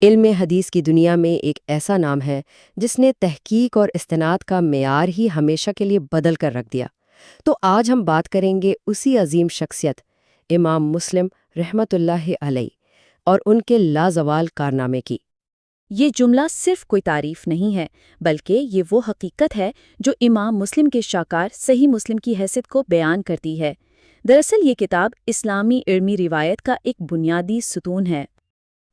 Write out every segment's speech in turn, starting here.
علم حدیث کی دنیا میں ایک ایسا نام ہے جس نے تحقیق اور استناد کا معیار ہی ہمیشہ کے لیے بدل کر رکھ دیا۔ تو آج ہم بات کریں گے اسی عظیم شخصیت امام مسلم رحمۃ اللہ علیہ اور ان کے لازوال کارنامے کی۔ یہ جملہ صرف کوئی تعریف نہیں ہے، بلکہ یہ وہ حقیقت ہے جو امام مسلم کے شاکار صحیح مسلم کی حیثیت کو بیان کرتی ہے۔ دراصل یہ کتاب اسلامی علمی روایت کا ایک بنیادی ستون ہے۔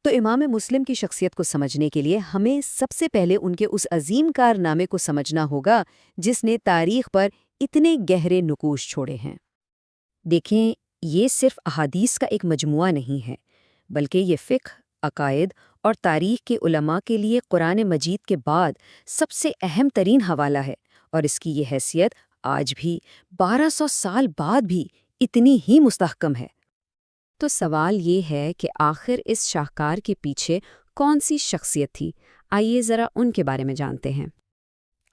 تو امام مسلم کی شخصیت کو سمجھنے کے لیے ہمیں سب سے پہلے ان کے اس عظیم کارنامے کو سمجھنا ہوگا جس نے تاریخ پر اتنے گہرے نقوش چھوڑے ہیں۔ دیکھیں، یہ صرف احادیث کا ایک مجموعہ نہیں ہے، بلکہ یہ فقہ، عقائد اور تاریخ کے علماء کے لیے قرآن مجید کے بعد سب سے اہم ترین حوالہ ہے، اور اس کی یہ حیثیت آج بھی 1200 سال بعد بھی اتنی ہی مستحکم ہے۔ تو سوال یہ ہے کہ آخر اس شاہکار کے پیچھے کون سی شخصیت تھی؟ آئیے ذرا ان کے بارے میں جانتے ہیں۔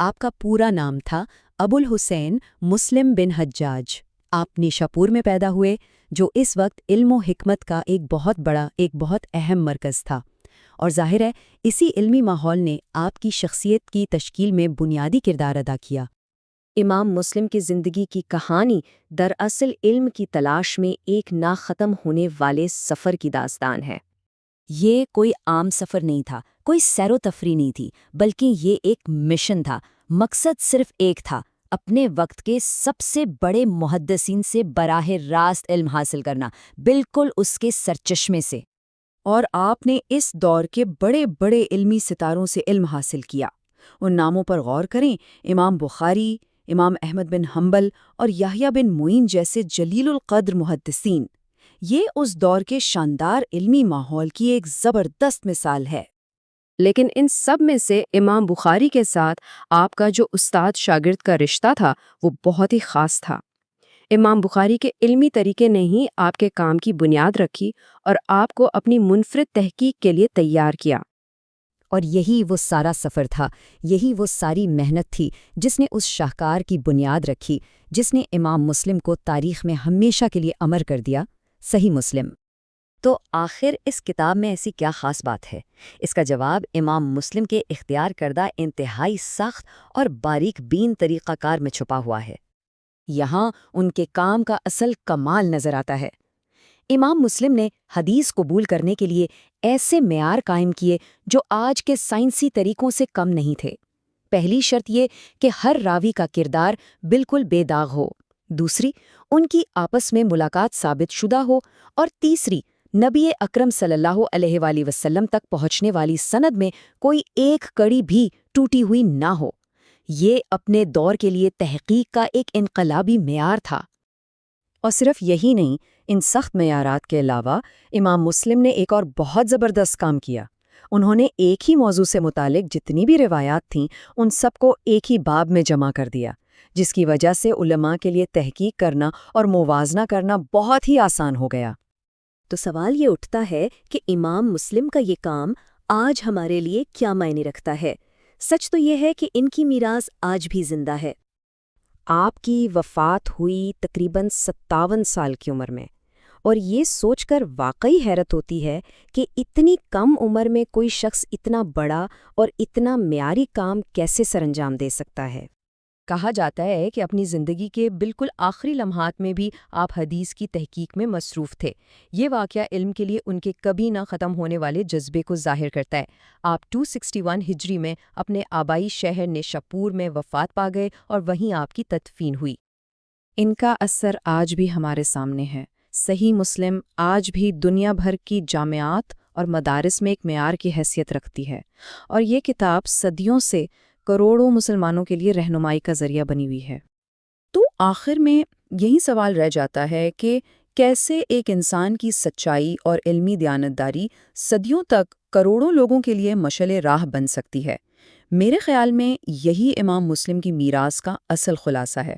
آپ کا پورا نام تھا ابو الحسین مسلم بن حجاج۔ آپ نیشاپور میں پیدا ہوئے، جو اس وقت علم و حکمت کا ایک بہت اہم مرکز تھا، اور ظاہر ہے اسی علمی ماحول نے آپ کی شخصیت کی تشکیل میں بنیادی کردار ادا کیا۔ امام مسلم کی زندگی کی کہانی دراصل علم کی تلاش میں ایک نہ ختم ہونے والے سفر کی داستان ہے۔ یہ کوئی عام سفر نہیں تھا، کوئی سیر و تفریح نہیں تھی، بلکہ یہ ایک مشن تھا۔ مقصد صرف ایک تھا، اپنے وقت کے سب سے بڑے محدثین سے براہ راست علم حاصل کرنا، بالکل اس کے سرچشمے سے۔ اور آپ نے اس دور کے بڑے بڑے علمی ستاروں سے علم حاصل کیا۔ ان ناموں پر غور کریں، امام بخاری، امام احمد بن حنبل اور یحییٰ بن معین جیسے جلیل القدر محدثین۔ یہ اس دور کے شاندار علمی ماحول کی ایک زبردست مثال ہے۔ لیکن ان سب میں سے امام بخاری کے ساتھ آپ کا جو استاد شاگرد کا رشتہ تھا وہ بہت ہی خاص تھا۔ امام بخاری کے علمی طریقے نے ہی آپ کے کام کی بنیاد رکھی اور آپ کو اپنی منفرد تحقیق کے لیے تیار کیا۔ اور یہی وہ سارا سفر تھا، یہی وہ ساری محنت تھی جس نے اس شاہکار کی بنیاد رکھی، جس نے امام مسلم کو تاریخ میں ہمیشہ کے لیے امر کر دیا، صحیح مسلم۔ تو آخر اس کتاب میں ایسی کیا خاص بات ہے؟ اس کا جواب امام مسلم کے اختیار کردہ انتہائی سخت اور باریک بین طریقہ کار میں چھپا ہوا ہے۔ یہاں ان کے کام کا اصل کمال نظر آتا ہے۔ امام مسلم نے حدیث قبول کرنے کے لیے ایسے معیار قائم کیے جو آج کے سائنسی طریقوں سے کم نہیں تھے۔ پہلی شرط یہ کہ ہر راوی کا کردار بالکل بے داغ ہو، دوسری ان کی آپس میں ملاقات ثابت شدہ ہو، اور تیسری نبی اکرم صلی اللہ علیہ وآلہ وسلم تک پہنچنے والی سند میں کوئی ایک کڑی بھی ٹوٹی ہوئی نہ ہو۔ یہ اپنے دور کے لیے تحقیق کا ایک انقلابی معیار تھا۔ اور صرف یہی نہیں، ان سخت معیارات کے علاوہ امام مسلم نے ایک اور بہت زبردست کام کیا۔ انہوں نے ایک ہی موضوع سے متعلق جتنی بھی روایات تھیں ان سب کو ایک ہی باب میں جمع کر دیا، جس کی وجہ سے علماء کے لیے تحقیق کرنا اور موازنہ کرنا بہت ہی آسان ہو گیا۔ تو سوال یہ اٹھتا ہے کہ امام مسلم کا یہ کام آج ہمارے لیے کیا معنی رکھتا ہے؟ سچ تو یہ ہے کہ ان کی میراث آج بھی زندہ ہے۔ آپ کی وفات ہوئی تقریباً 57 سال کی عمر میں، اور یہ سوچ کر واقعی حیرت ہوتی ہے کہ اتنی کم عمر میں کوئی شخص اتنا بڑا اور اتنا معیاری کام کیسے سرانجام دے سکتا ہے۔ کہا جاتا ہے کہ اپنی زندگی کے بالکل آخری لمحات میں بھی آپ حدیث کی تحقیق میں مصروف تھے۔ یہ واقعہ علم کے لیے ان کے کبھی نہ ختم ہونے والے جذبے کو ظاہر کرتا ہے۔ آپ 261 ہجری میں اپنے آبائی شہر نیشاپور میں وفات پا گئے اور وہیں آپ کی تدفین ہوئی۔ ان کا اثر آج بھی ہمارے سامنے ہے۔ صحیح مسلم آج بھی دنیا بھر کی جامعات اور مدارس میں ایک معیار کی حیثیت رکھتی ہے، اور یہ کتاب صدیوں سے کروڑوں مسلمانوں کے لیے رہنمائی کا ذریعہ بنی ہوئی ہے۔ تو آخر میں یہی سوال رہ جاتا ہے کہ کیسے ایک انسان کی سچائی اور علمی دیانتداری صدیوں تک کروڑوں لوگوں کے لیے مشعل راہ بن سکتی ہے؟ میرے خیال میں یہی امام مسلم کی میراث کا اصل خلاصہ ہے۔